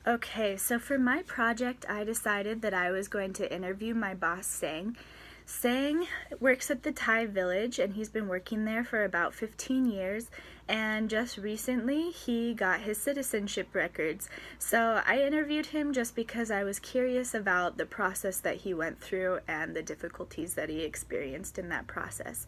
Okay, so for my project, I decided that I was going to interview my boss, Sang. Sang works at the Thai Village, and he's been working there for about 15 years. And just recently, he got his citizenship records. So I interviewed him just because I was curious about the process that he went through and the difficulties that he experienced in that process.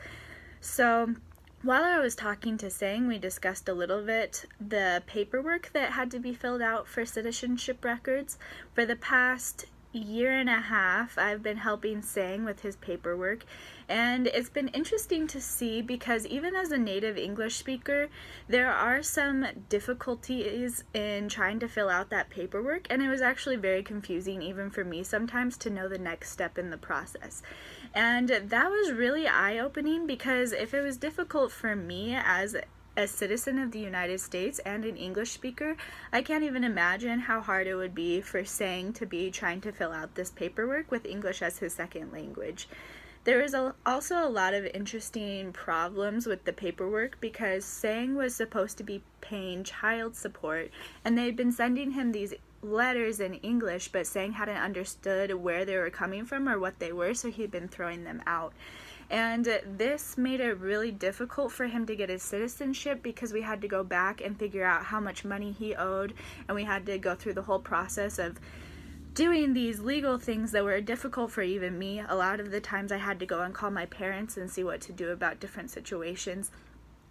So while I was talking to Sang, we discussed a little bit the paperwork that had to be filled out for citizenship records. For the past year and a half, I've been helping Sang with his paperwork, and it's been interesting to see because even as a native English speaker, there are some difficulties in trying to fill out that paperwork, and it was actually very confusing even for me sometimes to know the next step in the process. And that was really eye-opening because if it was difficult for me as a citizen of the United States and an English speaker, I can't even imagine how hard it would be for Sang to be trying to fill out this paperwork with English as his second language. There was also a lot of interesting problems with the paperwork because Sang was supposed to be paying child support, and they'd been sending him these letters in English, but Sang hadn't understood where they were coming from or what they were, so he'd been throwing them out. And this made it really difficult for him to get his citizenship because we had to go back and figure out how much money he owed, and we had to go through the whole process of doing these legal things that were difficult for even me. A lot of the times I had to go and call my parents and see what to do about different situations.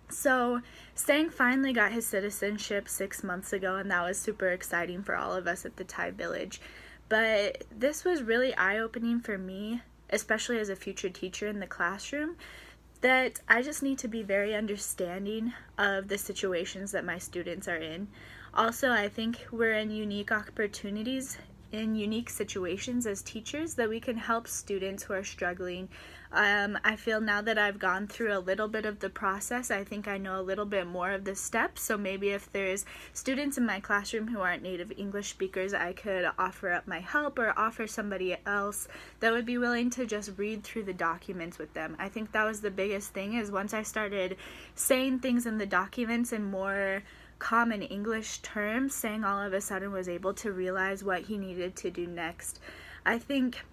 So Sang finally got his citizenship 6 months ago, and that was super exciting for all of us at the Thai Village. But this was really eye-opening for me, especially as a future teacher in the classroom, that I just need to be very understanding of the situations that my students are in. Also, I think we're in unique opportunities in unique situations as teachers that we can help students who are struggling. I feel now that I've gone through a little bit of the process, I think I know a little bit more of the steps. So maybe if there's students in my classroom who aren't native English speakers, I could offer up my help or offer somebody else that would be willing to just read through the documents with them. I think that was the biggest thing, is once I started saying things in the documents in more common English terms, Sang all of a sudden was able to realize what he needed to do next. I think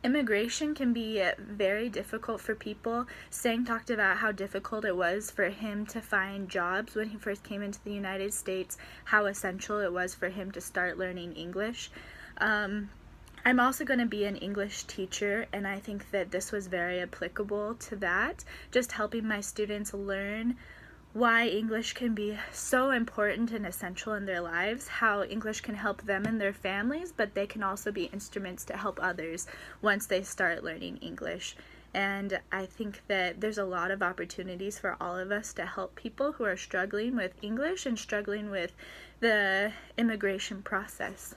immigration can be very difficult for people. Sang talked about how difficult it was for him to find jobs when he first came into the United States, how essential it was for him to start learning English. I'm also going to be an English teacher, and I think that this was very applicable to that, just helping my students learn why English can be so important and essential in their lives, how English can help them and their families, but they can also be instruments to help others once they start learning English. And I think that there's a lot of opportunities for all of us to help people who are struggling with English and struggling with the immigration process.